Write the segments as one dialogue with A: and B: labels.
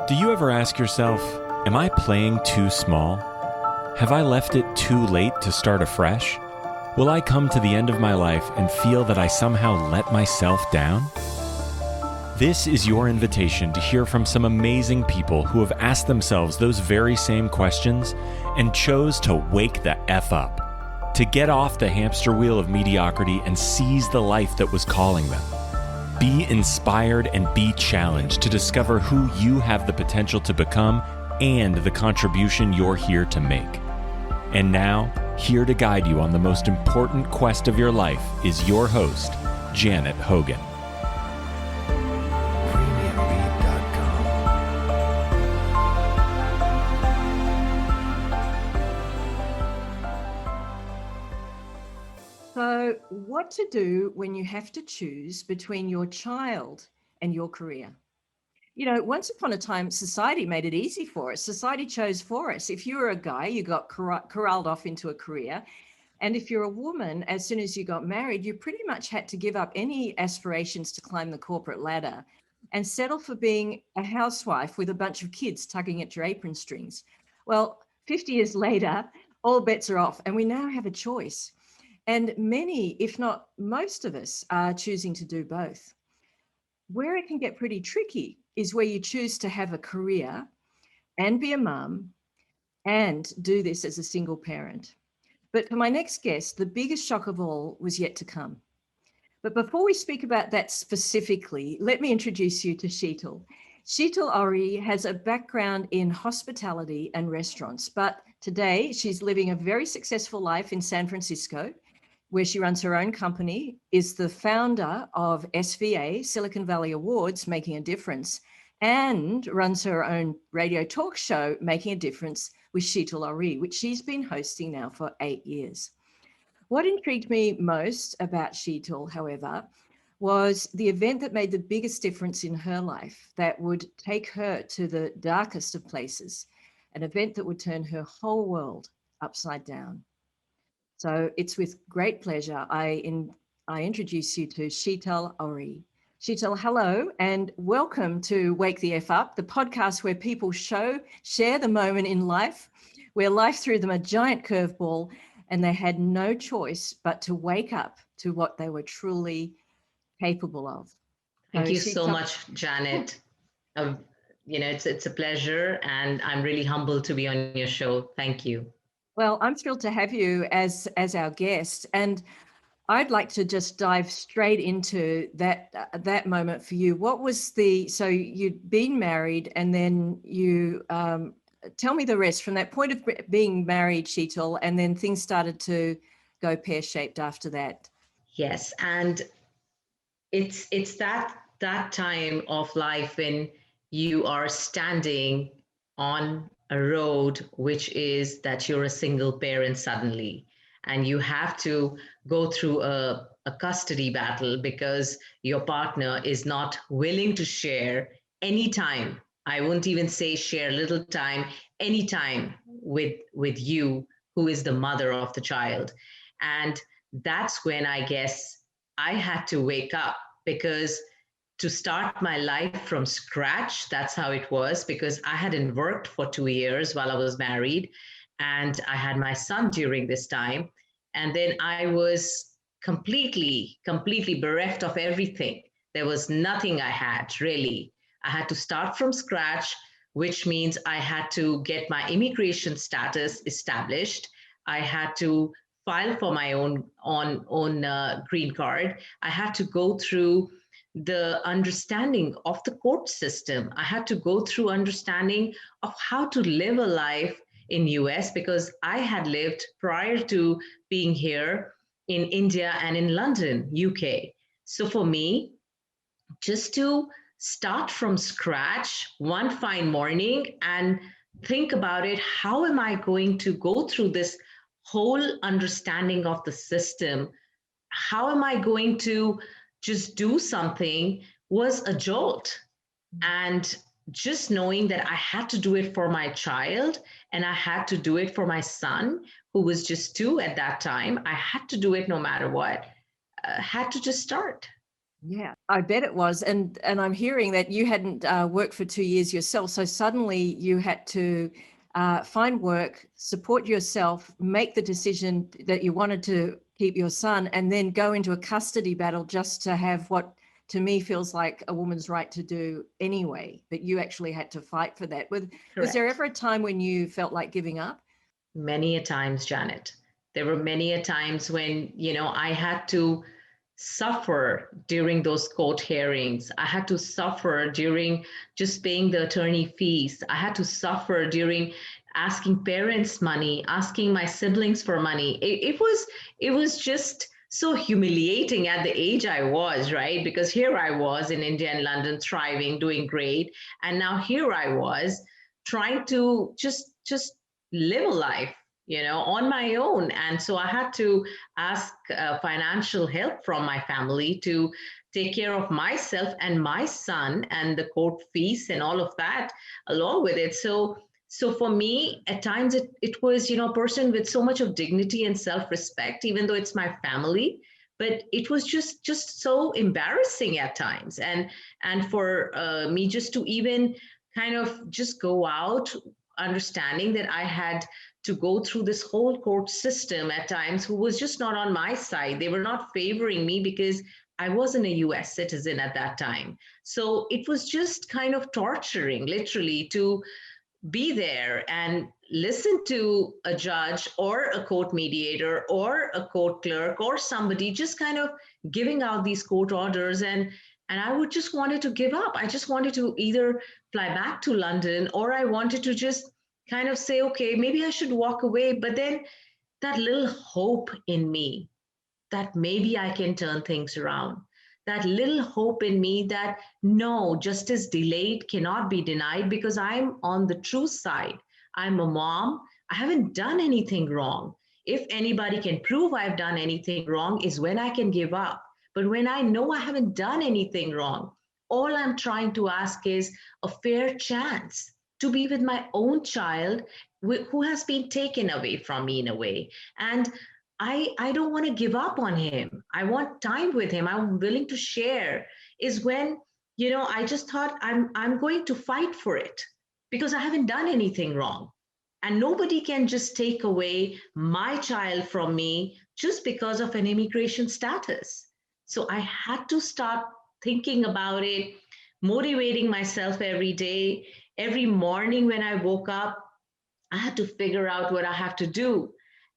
A: Do you ever ask yourself, am I playing too small? Have I left it too late to start afresh? Will I come to the end of my life and feel that I somehow let myself down? This is your invitation to hear from some amazing people who have asked themselves those very same questions and chose to wake the F up, to get off the hamster wheel of mediocrity and seize the life that was calling them. Be inspired and be challenged to discover who you have the potential to become and the contribution you're here to make. And now, here to guide you on the most important quest of your life is your host, Janet Hogan.
B: So, what to do when you have to choose between your child and your career? You know, once upon a time, society made it easy for us. Society chose for us. If you were a guy, you got corralled off into a career. And if you're a woman, as soon as you got married, you pretty much had to give up any aspirations to climb the corporate ladder and settle for being a housewife with a bunch of kids tugging at your apron strings. Well, 50 years later, all bets are off, and we now have a choice. And many, if not most of us, are choosing to do both. Where it can get pretty tricky is where you choose to have a career and be a mum and do this as a single parent. But for my next guest, the biggest shock of all was yet to come. But before we speak about that specifically, let me introduce you to Sheetal. Sheetal Ohri has a background in hospitality and restaurants, but today she's living a very successful life in San Francisco, where she runs her own company, is the founder of SVA, Silicon Valley Awards, Making a Difference, and runs her own radio talk show, Making a Difference with Sheetal Ohri, which she's been hosting now for 8 years. What intrigued me most about Sheetal, however, was the event that made the biggest difference in her life, that would take her to the darkest of places, an event that would turn her whole world upside down. So it's with great pleasure I introduce you to Sheetal Ohri. Sheetal, hello, and welcome to Wake the F Up, the podcast where people share the moment in life where life threw them a giant curveball and they had no choice but to wake up to what they were truly capable of.
C: Thank you so much, Janet. It's a pleasure, and I'm really humbled to be on your show. Thank you.
B: Well, I'm thrilled to have you as our guest, and I'd like to just dive straight into that moment for you. What was so you'd been married, and then you tell me the rest from that point of being married, Sheetal, and then things started to go pear-shaped after that.
C: Yes, and it's that time of life when you are standing on a road, which is that you're a single parent suddenly, and you have to go through a custody battle because your partner is not willing to share any time. I wouldn't even say share little time, any time with you, who is the mother of the child. And that's when I guess I had to wake up, because to start my life from scratch, that's how it was, because I hadn't worked for 2 years while I was married, and I had my son during this time. And then I was completely bereft of everything. There was nothing I had, really. I had to start from scratch, which means I had to get my immigration status established. I had to file for my own green card. I had to go through the understanding of the court system. I had to go through understanding of how to live a life in US, because I had lived prior to being here in India and in London, UK. So for me, just to start from scratch one fine morning and think about it, how am I going to go through this whole understanding of the system? How am I going to just do something, was a jolt. And just knowing that I had to do it for my child, and I had to do it for my son, who was just 2 at that time. I had to do it no matter what. Had to just start.
B: Yeah, I bet it was. And I'm hearing that you hadn't worked for 2 years yourself. So suddenly you had to find work, support yourself, make the decision that you wanted to keep your son, and then go into a custody battle just to have what to me feels like a woman's right to do anyway. But you actually had to fight for that. Was there
C: Correct.
B: ever a time when you felt like giving up?
C: Many a times, Janet. There were many a times when, I had to suffer during those court hearings. I had to suffer during just paying the attorney fees. I had to suffer during asking parents money, asking my siblings for money. It was just so humiliating at the age I was, right? Because here I was in India and London thriving, doing great. And now here I was trying to just live a life, on my own. And so I had to ask financial help from my family to take care of myself and my son and the court fees and all of that along with it. So for me, at times it was, a person with so much of dignity and self-respect, even though it's my family, but it was just so embarrassing at times. And for me just to even kind of just go out understanding that I had to go through this whole court system at times who was just not on my side. They were not favoring me because I wasn't a US citizen at that time. So it was just kind of torturing, literally, to be there and listen to a judge or a court mediator or a court clerk or somebody just kind of giving out these court orders. And I would just wanted to give up. I just wanted to either fly back to London, or I wanted to just kind of say, okay, maybe I should walk away. But then that little hope in me that maybe I can turn things around, that little hope in me that no, justice delayed cannot be denied because I'm on the true side. I'm a mom. I haven't done anything wrong. If anybody can prove I've done anything wrong is when I can give up. But when I know I haven't done anything wrong, all I'm trying to ask is a fair chance to be with my own child who has been taken away from me in a way. And I don't want to give up on him. I want time with him. I'm willing to share. Is when, I just thought I'm going to fight for it because I haven't done anything wrong. And nobody can just take away my child from me just because of an immigration status. So I had to start thinking about it, motivating myself every day. Every morning when I woke up, I had to figure out what I have to do.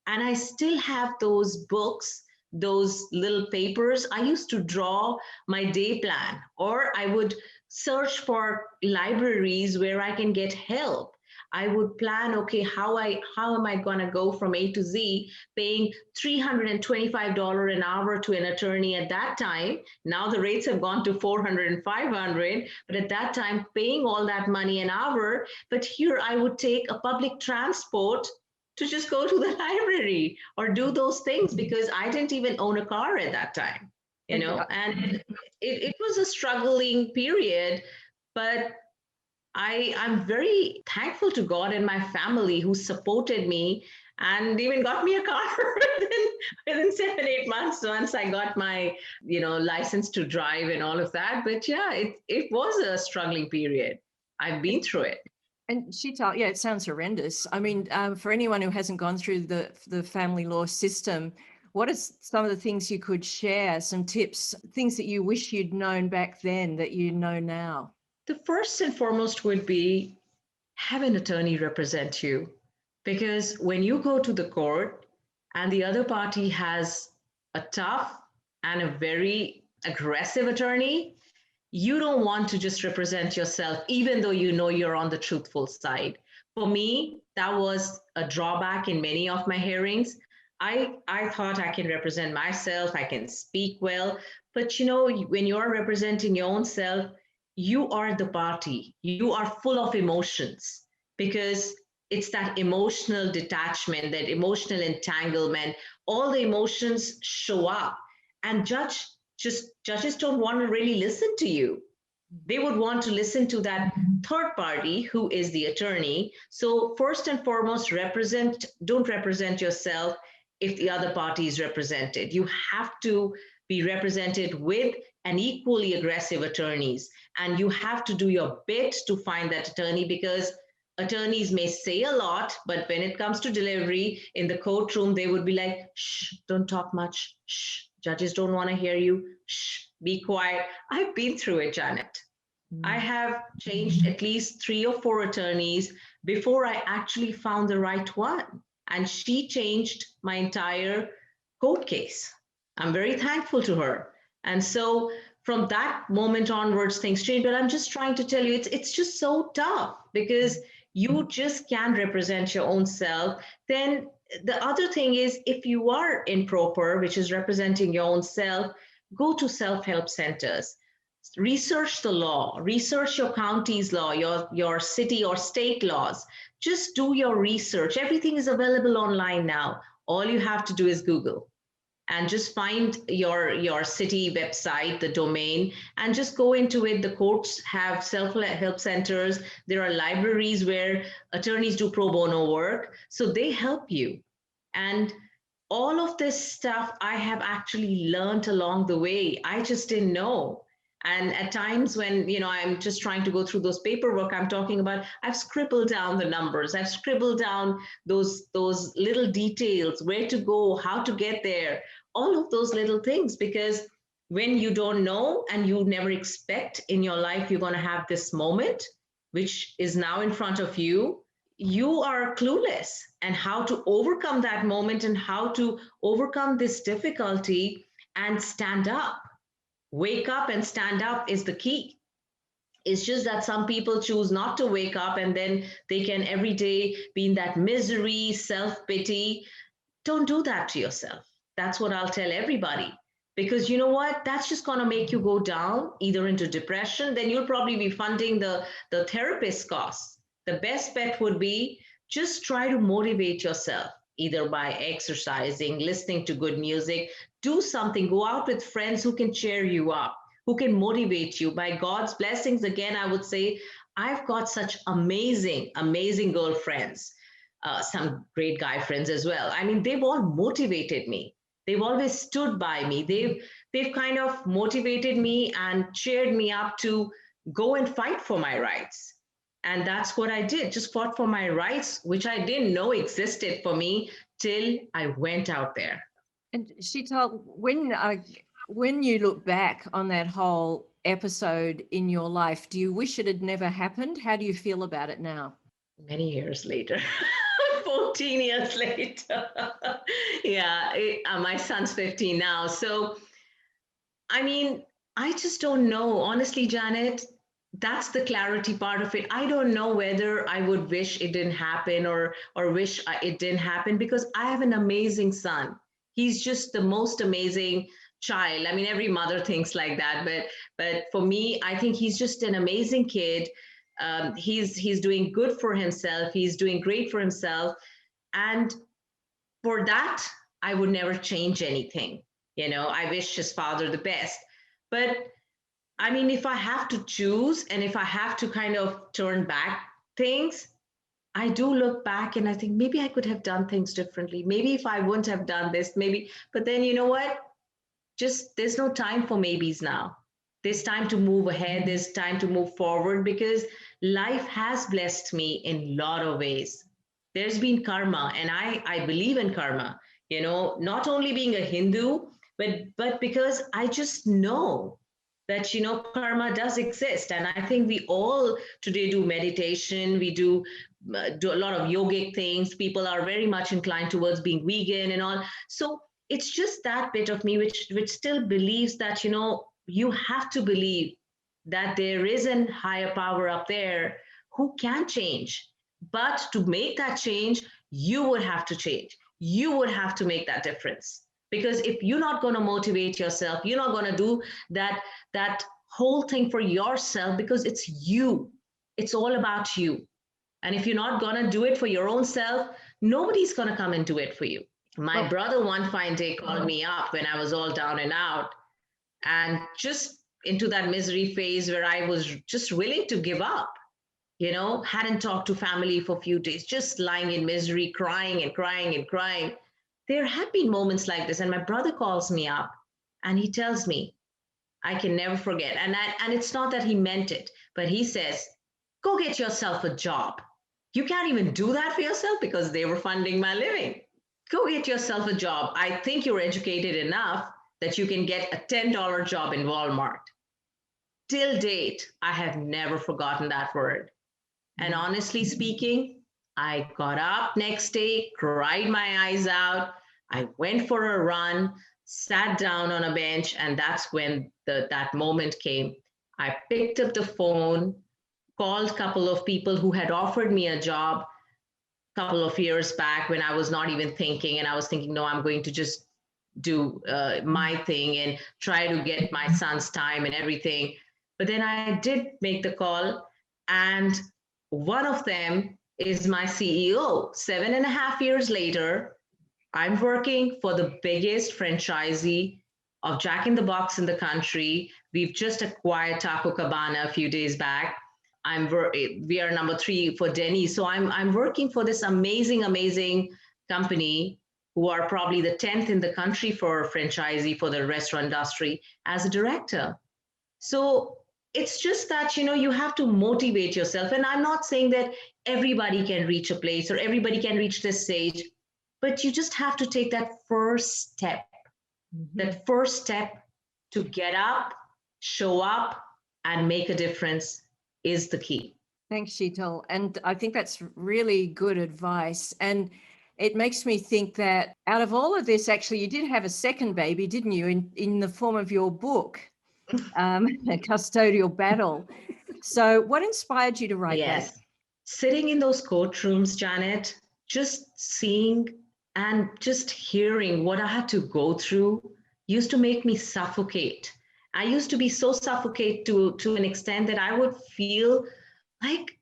C: And I still have those books, those little papers. I used to draw my day plan, or I would search for libraries where I can get help. I would plan, okay, how am I going to go from A to Z, paying $325 an hour to an attorney at that time. Now the rates have gone to 400 and 500, but at that time paying all that money an hour. But here I would take a public transport to just go to the library or do those things because I didn't even own a car at that time, and it was a struggling period, but I'm very thankful to God and my family who supported me and even got me a car within 7-8 months once I got my, license to drive and all of that. But yeah, it was a struggling period. I've been through it.
B: And Sheetal, yeah, it sounds horrendous. I mean, for anyone who hasn't gone through the family law system, what are some of the things you could share, some tips, things that you wish you'd known back then that you know now?
C: The first and foremost would be have an attorney represent you. Because when you go to the court and the other party has a tough and a very aggressive attorney, you don't want to just represent yourself, even though you know you're on the truthful side. For me, that was a drawback in many of my hearings. I thought I can represent myself, I can speak well, but when you're representing your own self, you are the party. You are full of emotions because it's that emotional detachment, that emotional entanglement. All the emotions show up, and judges don't want to really listen to you. They would want to listen to that third party who is the attorney. So first and foremost, don't represent yourself if the other party is represented. You have to be represented with and equally aggressive attorneys. And you have to do your bit to find that attorney, because attorneys may say a lot, but when it comes to delivery in the courtroom, they would be like, shh, don't talk much. Shh, judges don't want to hear you. Shh, be quiet. I've been through it, Janet. I have changed at least 3 or 4 attorneys before I actually found the right one. And she changed my entire court case. I'm very thankful to her. And so from that moment onwards, things changed. But I'm just trying to tell you, it's just so tough, because you just can't represent your own self. Then the other thing is, if you are improper, which is representing your own self, go to self-help centers. Research the law, research your county's law, your city or state laws. Just do your research. Everything is available online now. All you have to do is Google and just find your city website, the domain, and just go into it. The courts have self-help centers. There are libraries where attorneys do pro bono work. So they help you. And all of this stuff I have actually learned along the way. I just didn't know. And at times when, I'm just trying to go through those paperwork I'm talking about, I've scribbled down the numbers. I've scribbled down those little details, where to go, how to get there, all of those little things. Because when you don't know and you never expect in your life you're going to have this moment, which is now in front of you, you are clueless. And how to overcome that moment and how to overcome this difficulty and stand up. Wake up and stand up is the key. It's just that some people choose not to wake up, and then they can every day be in that misery, self-pity. Don't do that to yourself. That's what I'll tell everybody. Because you know what? That's just going to make you go down either into depression. Then you'll probably be funding the therapist costs. The best bet would be just try to motivate yourself, either by exercising, listening to good music, do something, go out with friends who can cheer you up, who can motivate you. By God's blessings, again, I would say, I've got such amazing, amazing girlfriends, some great guy friends as well. I mean, they've all motivated me. They've always stood by me. They've kind of motivated me and cheered me up to go and fight for my rights. And that's what I did, just fought for my rights, which I didn't know existed for me till I went out there.
B: And Sheetal, when you look back on that whole episode in your life, do you wish it had never happened? How do you feel about it now?
C: Many years later, 14 years later. Yeah, my son's 15 now. So, I mean, I just don't know. Honestly, Janet, that's the clarity part of it. I don't know whether I would wish it didn't happen or wish it didn't happen, because I have an amazing son. He's just the most amazing child. I mean, every mother thinks like that, but for me, I think he's just an amazing kid. He's doing good for himself. He's doing great for himself. And for that, I would never change anything. I wish his father the best. But I mean, if I have to choose and if I have to kind of turn back things, I do look back and I think maybe I could have done things differently. Maybe if I wouldn't have done this, maybe, but then you know what? Just there's no time for maybes now. There's time to move ahead. There's time to move forward, because life has blessed me in a lot of ways. There's been karma, and I believe in karma, not only being a Hindu, but because I just know that, karma does exist. And I think we all today do meditation. We do a lot of yogic things. People are very much inclined towards being vegan and all. So it's just that bit of me which still believes that, you have to believe that there is a higher power up there who can change. But to make that change, you would have to change. You would have to make that difference. Because if you're not going to motivate yourself, you're not going to do that whole thing for yourself, because it's you. It's all about you. And if you're not going to do it for your own self, nobody's going to come and do it for you. My brother one fine day called me up when I was all down and out, and just into that misery phase where I was just willing to give up. Hadn't talked to family for a few days, just lying in misery, crying and crying and crying. There have been moments like this. And my brother calls me up and he tells me, I can never forget. And it's not that he meant it, but he says, go get yourself a job. You can't even do that for yourself, because they were funding my living. Go get yourself a job. I think you're educated enough that you can get a $10 job in Walmart. Till date, I have never forgotten that word. And honestly speaking, I got up next day, cried my eyes out. I went for a run, sat down on a bench, and that's when that moment came. I picked up the phone, called a couple of people who had offered me a job a couple of years back when I was not even thinking, and I was thinking, no, I'm going to just do my thing and try to get my son's time and everything. But then I did make the call, and one of them is my CEO. 7.5 years later, I'm working for the biggest franchisee of Jack in the Box in the country. We've just acquired Taco Cabana a few days back. We are number 3 for Denny's. So I'm working for this amazing company who are probably the 10th in the country for franchisee for the restaurant industry as a director. So it's just that, you have to motivate yourself. And I'm not saying that everybody can reach a place or everybody can reach this stage, but you just have to take that first step. That first step to get up, show up, and make a difference is the key.
B: Thanks, Sheetal. And I think that's really good advice. And it makes me think that out of all of this, actually, you did have a second baby, didn't you, in the form of your book, Custodial Battle. So what inspired you to write that?
C: Sitting in those courtrooms, Janet, just seeing and just hearing what I had to go through used to make me suffocate. I used to be so suffocated to an extent that I would feel like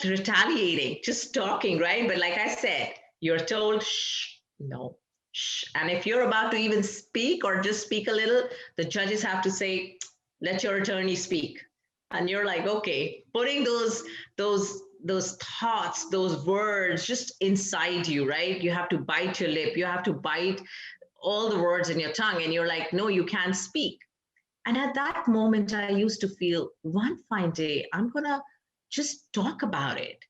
C: retaliating, just talking, right? But like I said, you're told, shh, no, shh. And if you're about to even speak or just speak a little, the judges have to say, let your attorney speak. And you're like, okay, putting those thoughts, those words just inside you, right? You have to bite your lip. You have to bite all the words in your tongue. And you're like, no, you can't speak. And at that moment, I used to feel one fine day, I'm going to just talk about it.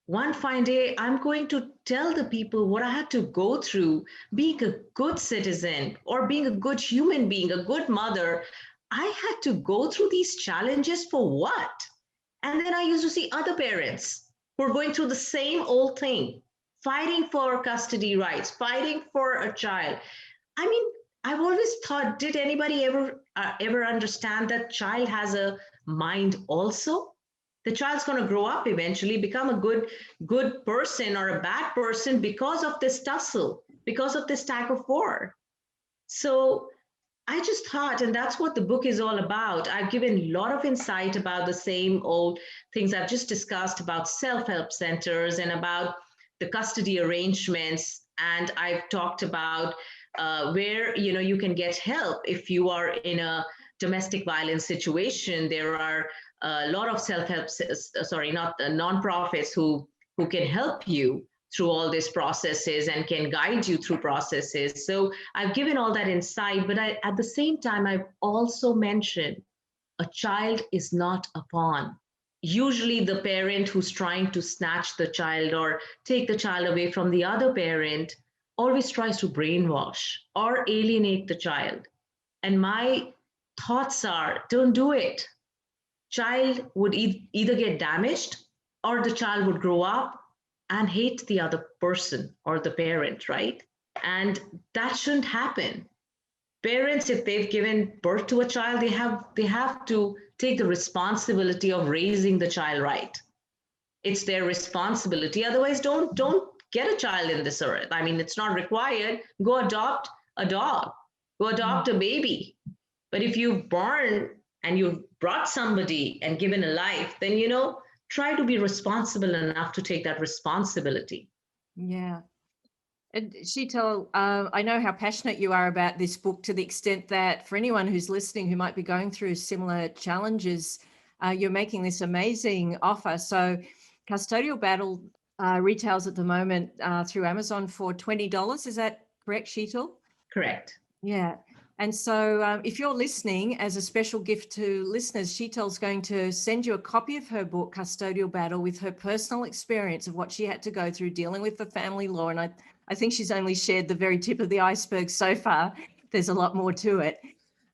C: One fine day, I'm going to tell the people what I had to go through being a good citizen or being a good human being, a good mother. I had to go through these challenges for what? And then I used to see other parents who are going through the same old thing, fighting for custody rights, fighting for a child. I mean, I've always thought, did anybody ever understand that child has a mind also? The child's going to grow up eventually, become a good person or a bad person because of this tussle, because of this tug of war. So I just thought, and that's what the book is all about. I've given a lot of insight about the same old things I've just discussed about self-help centers and about the custody arrangements. And I've talked about where you can get help if you are in a domestic violence situation. There are a lot of nonprofits who can help you through all these processes and can guide you through processes. So I've given all that insight, but at the same time, I've also mentioned a child is not a pawn. Usually the parent who's trying to snatch the child or take the child away from the other parent always tries to brainwash or alienate the child. And my thoughts are, don't do it. Child would either get damaged or the child would grow up and hate the other person or the parent, right? And that shouldn't happen. Parents, if they've given birth to a child, they have to take the responsibility of raising the child right. It's their responsibility. Otherwise, don't get a child in this earth. I mean, it's not required. Go adopt a dog. Go adopt a baby. But if you've born and you've brought somebody and given a life, then, try to be responsible enough to take that responsibility.
B: Yeah. And Sheetal, I know how passionate you are about this book, to the extent that for anyone who's listening who might be going through similar challenges, you're making this amazing offer. So Custodial Battle retails at the moment through Amazon for $20. Is that correct, Sheetal?
C: Correct.
B: Yeah. And so if you're listening, as a special gift to listeners, Sheetal's going to send you a copy of her book, Custodial Battle, with her personal experience of what she had to go through dealing with the family law. And I think she's only shared the very tip of the iceberg so far. There's a lot more to it.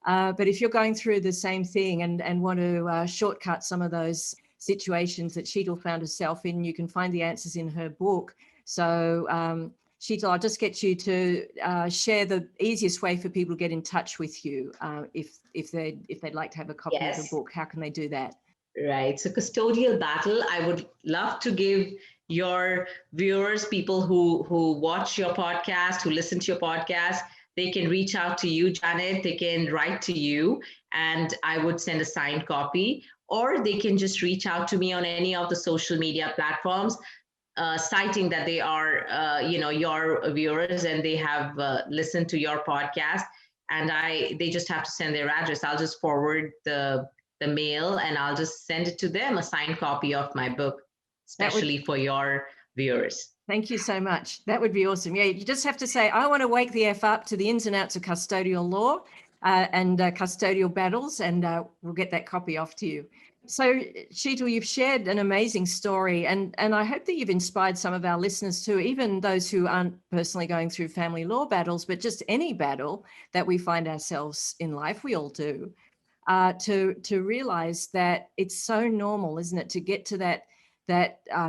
B: But if you're going through the same thing and want to shortcut some of those situations that Sheetal found herself in, you can find the answers in her book. So Sheetal, I'll just get you to share the easiest way for people to get in touch with you if they'd like to have a copy of the book. How can they do that?
C: Right. So Custodial Battle, I would love to give your viewers, people who watch your podcast, who listen to your podcast, they can reach out to you, Janet. They can write to you, and I would send a signed copy, or they can just reach out to me on any of the social media platforms, citing that they are, your viewers and they have listened to your podcast, and they just have to send their address. I'll just forward the mail and I'll just send it to them, a signed copy of my book, especially for your viewers.
B: Thank you so much. That would be awesome. Yeah, you just have to say, I want to wake the F up to the ins and outs of custodial law and custodial battles, and we'll get that copy off to you. So, Sheetal, you've shared an amazing story, and I hope that you've inspired some of our listeners too, even those who aren't personally going through family law battles, but just any battle that we find ourselves in life, we all do, to realize that it's so normal, isn't it, to get to that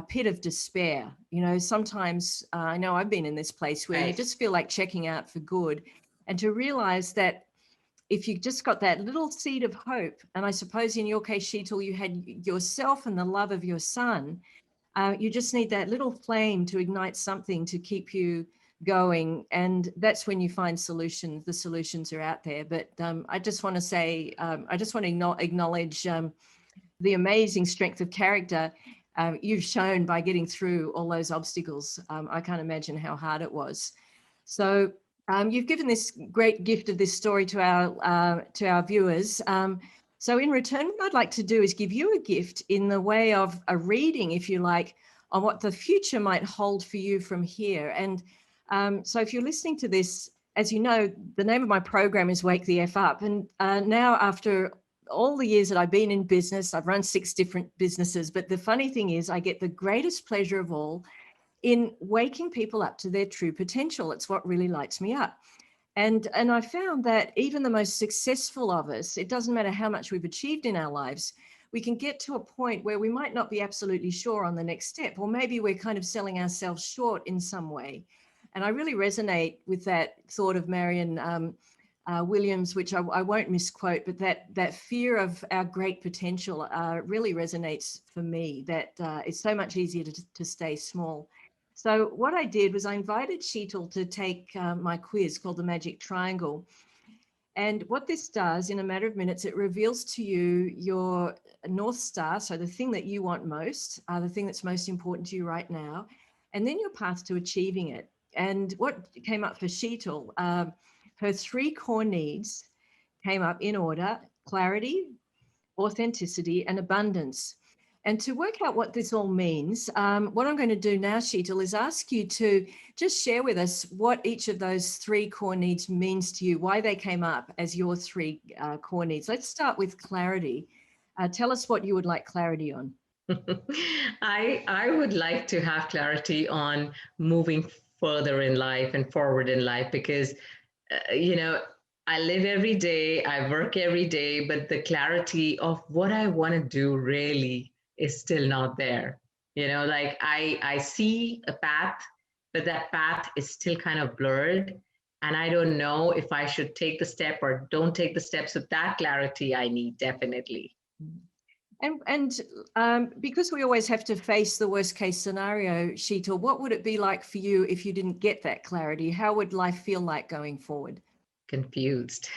B: pit of despair. You know, sometimes I know I've been in this place where you just feel like checking out for good, and to realize that if you just got that little seed of hope, and I suppose in your case, Sheetal, you had yourself and the love of your son, you just need that little flame to ignite something to keep you going. And that's when you find solutions. The solutions are out there. But I just want to say, I just want to acknowledge the amazing strength of character you've shown by getting through all those obstacles. I can't imagine how hard it was. So you've given this great gift of this story to our viewers. So in return, what I'd like to do is give you a gift in the way of a reading, if you like, on what the future might hold for you from here. And so if you're listening to this, as you know, the name of my program is Wake the F Up. And now, after all the years that I've been in business, I've run 6 different businesses. But the funny thing is, I get the greatest pleasure of all in waking people up to their true potential. It's what really lights me up. And I found that even the most successful of us, it doesn't matter how much we've achieved in our lives, we can get to a point where we might not be absolutely sure on the next step, or maybe we're kind of selling ourselves short in some way. And I really resonate with that thought of Marianne Williams, which I won't misquote, but that fear of our great potential really resonates for me, that it's so much easier to stay small. So what I did was I invited Sheetal to take my quiz called the Magic Triangle. And what this does, in a matter of minutes, it reveals to you your North Star, so the thing that you want most, the thing that's most important to you right now, and then your path to achieving it. And what came up for Sheetal, her 3 core needs came up in order: clarity, authenticity, and abundance. And to work out what this all means, what I'm going to do now, Sheetal, is ask you to just share with us what each of those 3 core needs means to you, why they came up as your 3 core needs. Let's start with clarity. Tell us what you would like clarity on.
C: I would like to have clarity on moving further in life and forward in life, because, I live every day, I work every day, but the clarity of what I want to do really is still not there. Like I see a path, but that path is still kind of blurred. And I don't know if I should take the step or don't take the steps. So that clarity I need, definitely.
B: And because we always have to face the worst case scenario, Sheetal, what would it be like for you if you didn't get that clarity? How would life feel like going forward?
C: Confused.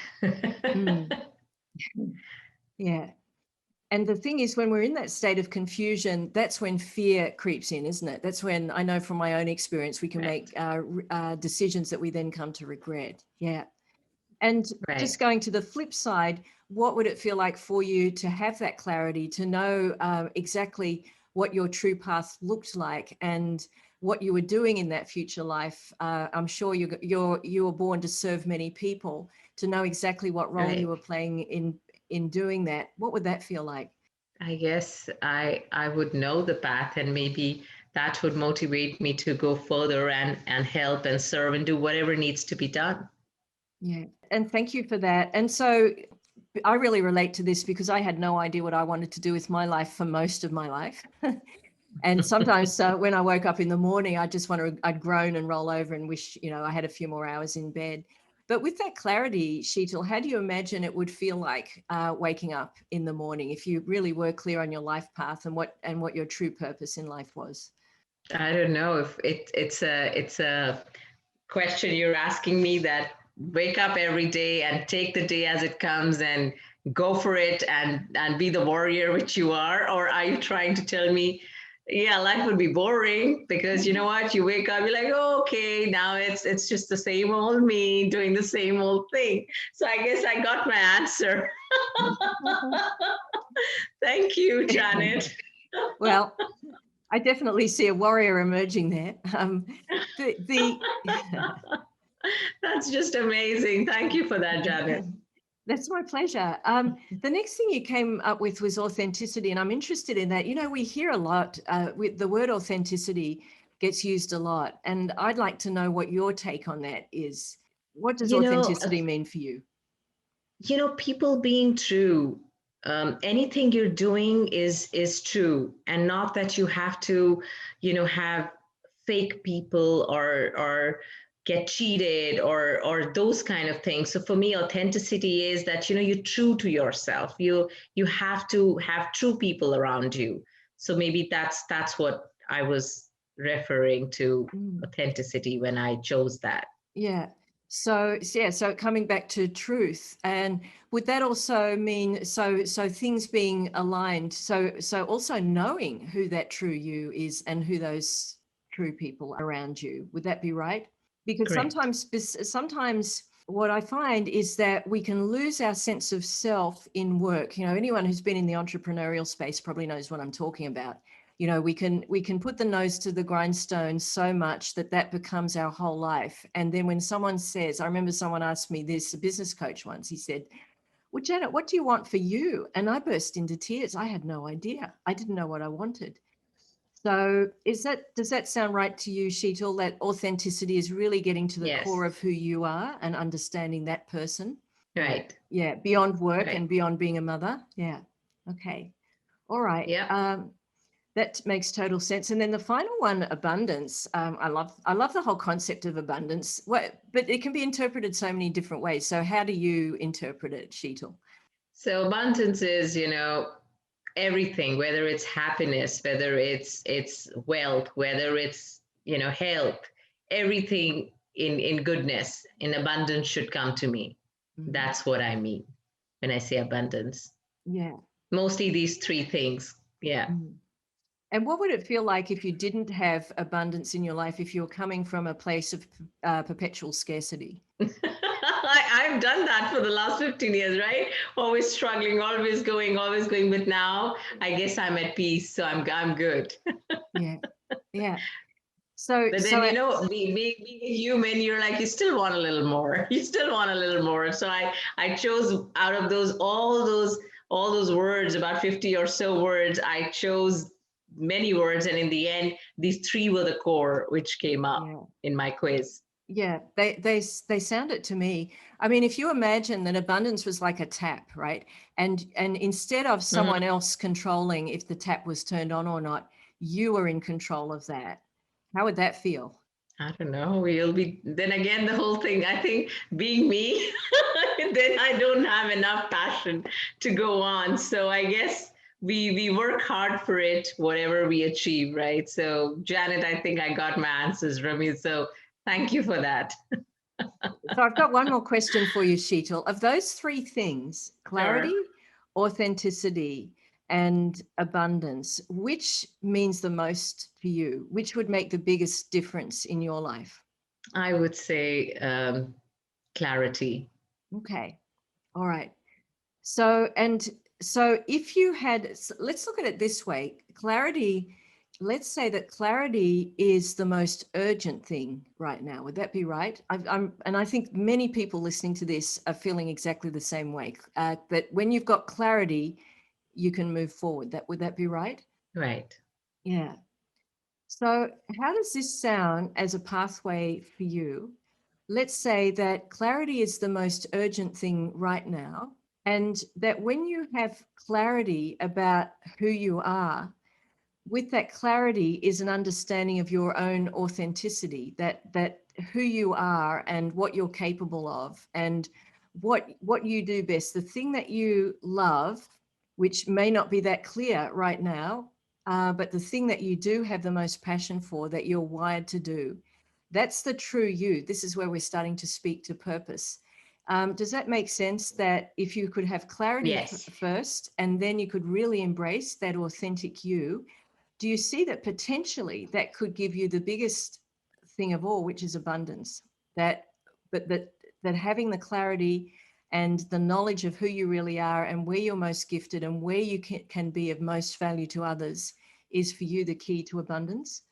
B: Yeah. And the thing is, when we're in that state of confusion, that's when fear creeps in, isn't it? That's when, I know from my own experience, we can make decisions that we then come to regret. Yeah. And just going to the flip side, what would it feel like for you to have that clarity, to know exactly what your true path looked like and what you were doing in that future life? I'm sure you were born to serve many people, to know exactly what role you
C: Right.
B: were playing in doing that, what would that feel like?
C: I guess I would know the path, and maybe that would motivate me to go further and help and serve and do whatever needs to be done.
B: Yeah. And thank you for that. And so I really relate to this because I had no idea what I wanted to do with my life for most of my life. And sometimes when I woke up in the morning, I'd groan and roll over and wish, I had a few more hours in bed. But with that clarity, Sheetal, how do you imagine it would feel like waking up in the morning if you really were clear on your life path and what your true purpose in life was?
C: I don't know if it's a question you're asking me, that wake up every day and take the day as it comes and go for it and be the warrior which you are, or are you trying to tell me, yeah, life would be boring because you know what, you wake up, you're like, oh, okay, now it's just the same old me doing the same old thing. So I guess I got my answer. Thank you, Janet.
B: Well, I definitely see a warrior emerging there. The
C: That's just amazing. Thank you for that, Janet.
B: That's my pleasure. The next thing you came up with was authenticity, and I'm interested in that. We hear a lot with the word authenticity gets used a lot, and I'd like to know what your take on that is. What does
C: You know,
B: authenticity mean for you?
C: people being true. Anything you're doing is true, and not that you have to, have fake people or get cheated or those kind of things. So for me, authenticity is that you're true to yourself. You have to have true people around you. So maybe that's what I was referring to, authenticity, when I chose that.
B: Yeah. So coming back to truth, and would that also mean so things being aligned? So also knowing who that true you is and who those true people around you. Would that be right? Because
C: Correct.
B: sometimes what I find is that we can lose our sense of self in work. Anyone who's been in the entrepreneurial space probably knows what I'm talking about. We can put the nose to the grindstone so much that becomes our whole life. And then when someone says, I remember someone asked me this, a business coach once, he said, well, Janet, what do you want for you? And I burst into tears. I had no idea. I didn't know what I wanted. So does that sound right to you, Sheetal, that authenticity is really getting to the
C: Yes.
B: core of who you are and understanding that person?
C: Right.
B: Yeah. Beyond work and
C: Right.
B: beyond being a mother. Yeah. Okay. All right.
C: Yeah.
B: That makes total sense. And then the final one, abundance. I love the whole concept of abundance. But it can be interpreted so many different ways. So how do you interpret it, Sheetal?
C: So abundance is, everything, whether it's happiness, whether it's wealth, whether it's, health, everything in goodness, in abundance should come to me. That's what I mean when I say abundance.
B: Yeah.
C: Mostly these three things. Yeah.
B: And what would it feel like if you didn't have abundance in your life, if you're coming from a place of perpetual scarcity?
C: I've done that for the last 15 years, right? Always struggling, always going. But now I guess I'm at peace, so I'm good.
B: Yeah. Yeah. So,
C: But then, being a human, you're like, you still want a little more. You still want a little more. So I chose out of all those words, about 50 or so words, I chose many words. And in the end, these three were the core, which came up in my quiz.
B: yeah, they sound it to me. I mean, if you imagine that abundance was like a tap, right? And instead of someone else controlling if the tap was turned on or not, you were in control of that. How would that feel?
C: I don't know. Then again, the whole thing, I think being me, then I don't have enough passion to go on. So I guess we work hard for it, whatever we achieve, right? So Janet, I think I got my answers from you. So thank you for that.
B: So I've got one more question for you, Sheetal. Of those three things, clarity,
C: Sure.
B: authenticity, and abundance, which means the most to you? Which would make the biggest difference in your life?
C: I would say clarity.
B: Okay. All right. So if you had, let's look at it this way. Clarity let's say that clarity is the most urgent thing right now. Would that be right? And I think many people listening to this are feeling exactly the same way. That when you've got clarity, you can move forward. Would that be right?
C: Right.
B: Yeah. So how does this sound as a pathway for you? Let's say that clarity is the most urgent thing right now, and that when you have clarity about who you are, with that clarity is an understanding of your own authenticity, that who you are and what you're capable of and what you do best, the thing that you love, which may not be that clear right now, but the thing that you do have the most passion for, that you're wired to do. That's the true you. This is where we're starting to speak to purpose. Does that make sense, that if you could have clarity
C: Yes.
B: first, and then you could really embrace that authentic you, do you see that potentially that could give you the biggest thing of all, which is abundance? That having the clarity and the knowledge of who you really are and where you're most gifted and where you can be of most value to others is for you the key to abundance?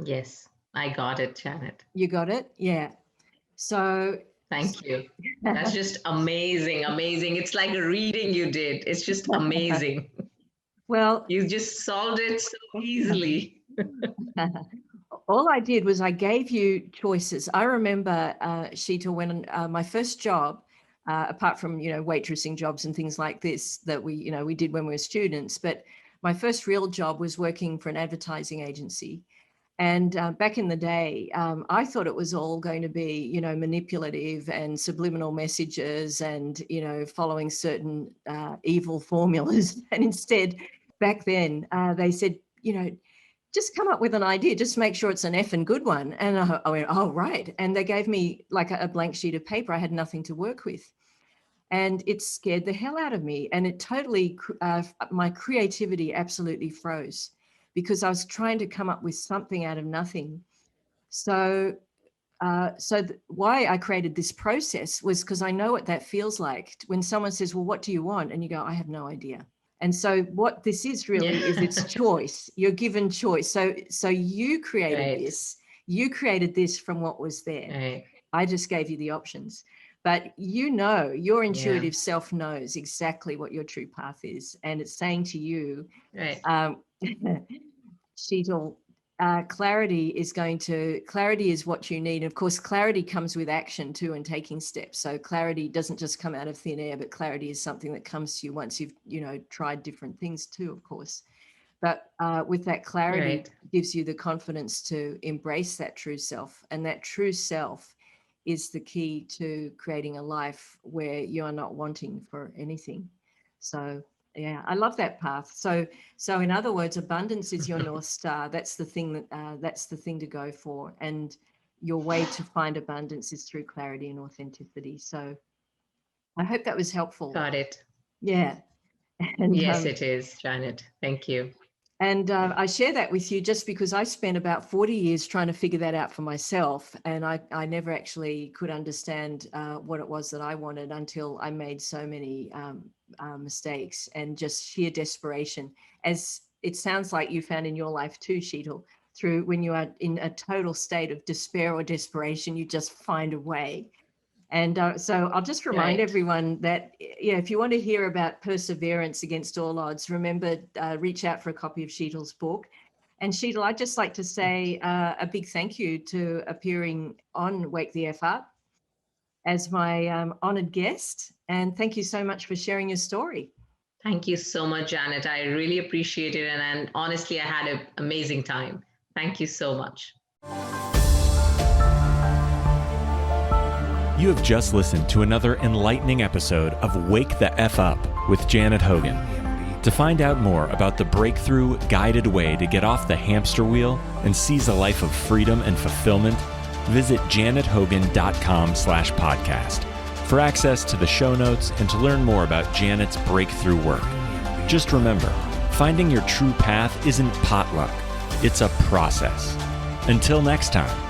C: Yes, I got it, Janet.
B: You got it? Yeah. So
C: Thank you. That's just amazing, amazing. It's like a reading you did. It's just amazing.
B: well,
C: You just solved it so easily.
B: all I did was I gave you choices. I remember, Sheetal, when my first job, apart from, waitressing jobs and things like this that we did when we were students, but my first real job was working for an advertising agency. And back in the day, I thought it was all going to be, manipulative and subliminal messages and, following certain evil formulas. And instead, back then, they said, just come up with an idea, just make sure it's an effing good one. And I went, oh, right. And they gave me like a blank sheet of paper. I had nothing to work with. And it scared the hell out of me. And it totally, my creativity absolutely froze, because I was trying to come up with something out of nothing. So why I created this process was because I know what that feels like when someone says, well, what do you want? And you go, I have no idea. And so what this is really is it's choice. You're given choice. So you created this. You created this from what was there.
C: Right.
B: I just gave you the options. But your intuitive self knows exactly what your true path is. And it's saying to you, Sheetal, clarity is what you need. Of course, clarity comes with action too, and taking steps. So clarity doesn't just come out of thin air, but clarity is something that comes to you once you've, tried different things too, of course. But with that clarity gives you the confidence to embrace that true self. And that true self is the key to creating a life where you are not wanting for anything. So yeah, I love that path. So in other words, abundance is your North Star. That's the thing that's the thing to go for. And your way to find abundance is through clarity and authenticity. So I hope that was helpful.
C: Got it.
B: Yeah. And,
C: yes, it is, Janet. Thank you.
B: And I share that with you just because I spent about 40 years trying to figure that out for myself. And I never actually could understand what it was that I wanted until I made so many mistakes and just sheer desperation, as it sounds like you found in your life too, Sheetal, through when you are in a total state of despair or desperation, you just find a way. And so I'll just remind everyone that, if you want to hear about perseverance against all odds, remember, reach out for a copy of Sheetal's book. And Sheetal, I'd just like to say a big thank you to appearing on Wake the F Up as my honored guest. And thank you so much for sharing your story.
C: Thank you so much, Janet. I really appreciate it. And honestly, I had an amazing time. Thank you so much.
A: You have just listened to another enlightening episode of Wake the F Up with Janet Hogan. To find out more about the breakthrough, guided way to get off the hamster wheel and seize a life of freedom and fulfillment, visit janethogan.com/podcast for access to the show notes and to learn more about Janet's breakthrough work. Just remember, finding your true path isn't potluck, it's a process. Until next time.